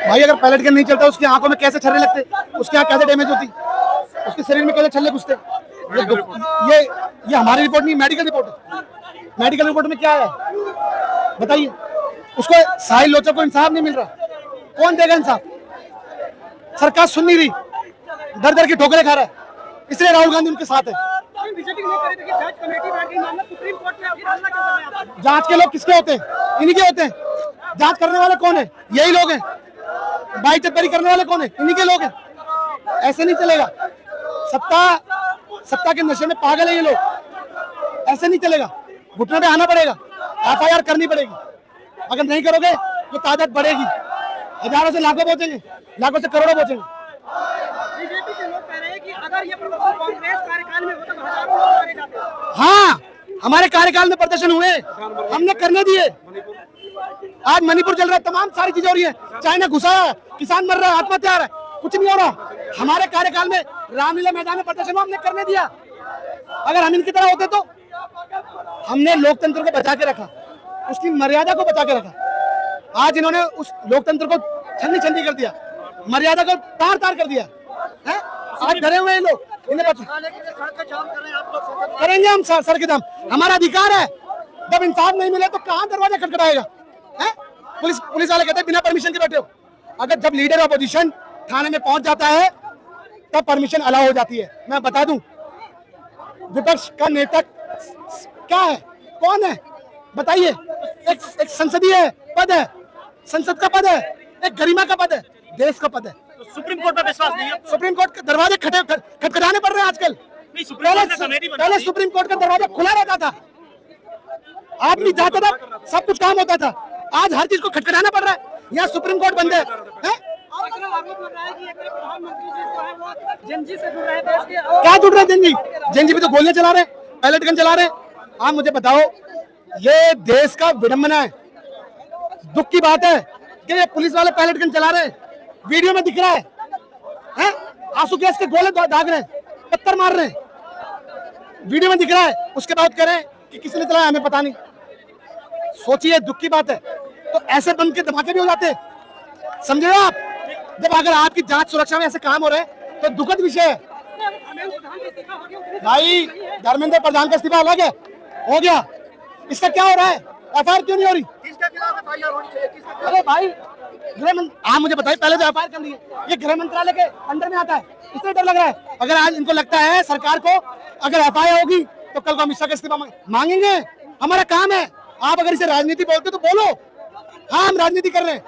भाई अगर pilot gun नहीं चलता उसकी आंखों में कैसे छर्रे लगते, उसकी आंख कैसे डैमेज होती, उसके शरीर में कैसे छल्ले घुसते। ये हमारी रिपोर्ट नहीं, मेडिकल रिपोर्ट है। मेडिकल रिपोर्ट में क्या है बताइए। उसको साहिल लोचर को इंसाफ नहीं मिल रहा, कौन देगा इंसाफ? सरकार सुन नहीं रही, दर दर की ठोकरें खा रहा है, इसलिए राहुल गांधी उनके साथ है। जांच के लोग किसके होते हैं? इन्हीं के होते हैं। जांच करने वाले कौन है? यही लोग हैं। बाई चतरी करने वाले कौन है? इन्हीं के लोग हैं। ऐसे नहीं चलेगा। सत्ता के नशे में पागल है ये लोग। ऐसे नहीं चलेगा, घुटने पे आना पड़ेगा, एफआईआर करनी पड़ेगी। अगर नहीं करोगे तो तादाद बढ़ेगी, हजारों से लाखों पहुंचेंगे, लाखों से करोड़ों पहुंचेंगे। बीजेपी के लोग कह रहे हैं कि अगर ये प्रदर्शन कांग्रेस कार्यकाल में होता तो हजारों लोग मारे जाते। हाँ, हमारे कार्यकाल में प्रदर्शन हुए, हमने करने दिए। आज मणिपुर जल रहा है, तमाम सारी चीजें हो रही है। चाइना घुसा है, किसान मर रहा है, आत्महत्या है, कुछ नहीं हो रहा। हमारे कार्यकाल में रामलीला मैदान में प्रदर्शन हमने करने दिया। अगर हम इनकी तरह होते तो हमने लोकतंत्र को बचा के रखा, उसकी मर्यादा को बचा के रखा। आज इन्होंने उस लोकतंत्र को छन्नी छन्नी कर दिया, मर्यादा को तार तार कर दिया है। आज डरे हुए हैं लोग, इन्हें करेंगे हम सर के दाम। हमारा अधिकार है, जब इंसाफ नहीं मिले तो कहाँ दरवाजा खटखटाएगा है? पुलिस वाले कहते हैं बिना परमिशन के बैठे हो। अगर जब लीडर अपोजिशन थाने में पहुंच जाता है तब परमिशन अलाउ हो जाती है। मैं बता दूं, विपक्ष का नेता क्या है, कौन है बताइए? एक संसदीय पद है, संसद का पद है, एक गरिमा का पद है, देश का पद है। तो सुप्रीम कोर्ट पर विश्वास नहीं है? सुप्रीम कोर्ट के दरवाजे खटखटाने पड़ रहे हैं आजकल। पहले सुप्रीम कोर्ट का दरवाजा खुला रहता था, आदमी जाता था, सब कुछ काम होता था। आज हर चीज को खटखटाना पड़ रहा है। यहाँ सुप्रीम कोर्ट बंद है। क्या जुड़ रहे हैं जेनजी? जेनजी भी तो गोलियां चला रहे हैं, पायलट गन चला रहे हैं। आप मुझे बताओ, ये देश का विडंबना है, दुख की बात है कि ये पुलिस वाले पायलट गन चला रहे हैं, वीडियो में दिख रहा है? आंसू गैस के गोले दाग रहे हैं, पत्थर मार रहे हैं, वीडियो में दिख रहा है। उसके बाद कह रहे हैं कि किसने चलाया, हमें पता नहीं। सोचिए, दुख की बात है। तो ऐसे बंद के धमाके भी हो जाते हैं, समझे आप? जब अगर आपकी जांच सुरक्षा में ऐसे काम हो रहे हैं तो दुखद विषय है भाई। धर्मेंद्र प्रधान का इस्तीफा अलग है, हो गया, इसका क्या हो रहा है? एफआईआर क्यों नहीं हो रही? अरे भाई, आप मुझे बताइए, पहले तो एफआईआर कर ली है, ये गृह मंत्रालय के अंडर में आता है, इसलिए डर लग रहा है। अगर आज इनको लगता है सरकार को अगर एफआईआर होगी तो कल को अमित शाह का इस्तीफा मांगेंगे, हमारा काम है। आप अगर इसे राजनीति बोलते तो बोलो, हाँ हम राजनीति कर रहे हैं।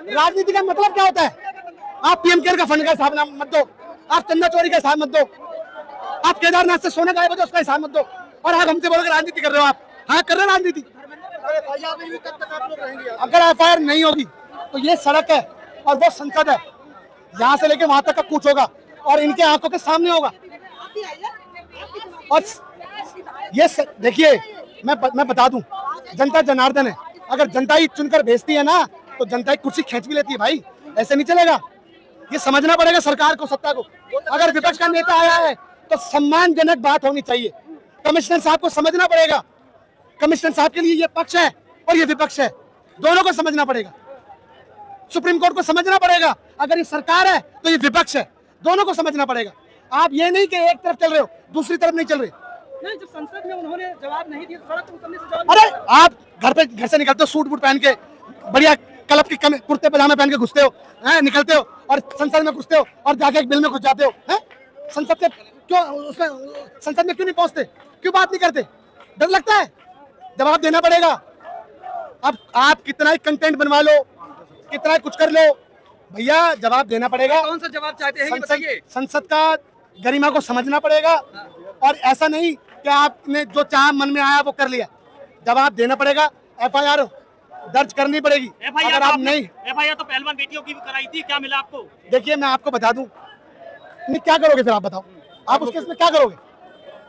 राजनीति का मतलब क्या होता है? आप पीएम केयर का फंड का हिसाब मत दो, आप चंदा चोरी का हिसाब मत दो, आप केदारनाथ से सोने गायब हो उसका हिसाब मत दो, और आप हमसे बोलोगे राजनीति कर रहे हो। आप हाँ कर रहे हो राजनीति। अगर एफआईआर नहीं होगी तो ये सड़क है और वो संसद है, यहाँ से लेके वहां तक का कुछ होगा और इनके आंखों के सामने होगा। और ये देखिए, मैं बता दूं, जनता जनार्दन है। अगर जनता ही चुनकर भेजती है ना तो जनता की कुर्सी खींच भी लेती है भाई। ऐसे नहीं चलेगा, ये समझना पड़ेगा सरकार को, सत्ता को। अगर विपक्ष का नेता आया है तो सम्मानजनक बात होनी चाहिए। कमिश्नर साहब को समझना पड़ेगा, कमिश्नर साहब के लिए ये पक्ष है और ये विपक्ष है, दोनों को समझना पड़ेगा। सुप्रीम कोर्ट को समझना पड़ेगा, अगर ये सरकार है तो ये विपक्ष है, दोनों को समझना पड़ेगा। आप ये नहीं कि एक तरफ चल रहे हो दूसरी तरफ नहीं चल रहे। नहीं, जब संसद में उन्होंने जवाब नहीं दिया, सड़क पर उतरने से जवाब। अरे आप घर से निकलते हो सूट बूट पहन के, बढ़िया क्लब के कुर्ते पजामे पहन के घुसते हो, निकलते हो और संसद में घुसते हो और जाके एक बिल में घुस जाते हो। संसद के क्यों, उसमें संसद में क्यों नहीं पहुंचते? क्यों बात नहीं करते? डर लगता है? जवाब देना पड़ेगा। अब आप कितना ही कंटेंट बनवा लो, कितना ही कुछ कर लो, भैया जवाब देना पड़ेगा। कौन सा जवाब चाहते हैं बताइए? संसद का गरिमा को समझना पड़ेगा और ऐसा नहीं कि आपने जो चाह मन में आया वो कर लिया। जवाब देना पड़ेगा, एफआईआर दर्ज करनी पड़ेगी। अगर आप नहीं, एफआईआर तो पहलवान बेटियों की भी कराई थी, क्या मिला आपको? देखिए मैं आपको बता दूं, नहीं क्या करोगे फिर? आप बताओ, आप उस केस में क्या करोगे?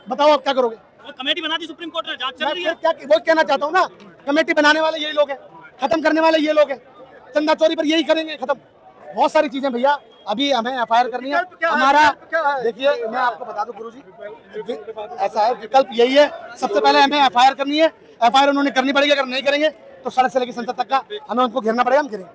बताओ आप क्या करोगे? कमेटी बना दी सुप्रीम कोर्ट ने, जांच चल रही है। क्या वो कहना चाहता हूँ ना, कमेटी बनाने वाले यही लोग हैं, खत्म करने वाले ये लोग हैं, चंदा चोरी पर यही करेंगे खत्म। बहुत सारी चीजें भैया, अभी हमें एफआईआर करनी है हमारा। देखिए मैं आपको बता दूं गुरुजी, ऐसा है, विकल्प यही है। सबसे पहले हमें एफआईआर करनी है, एफआईआर उन्होंने करनी पड़ेगी। अगर नहीं करेंगे तो सड़क से लेकर संसद तक का हमें उनको घेरना पड़ेगा, हम घेरेंगे।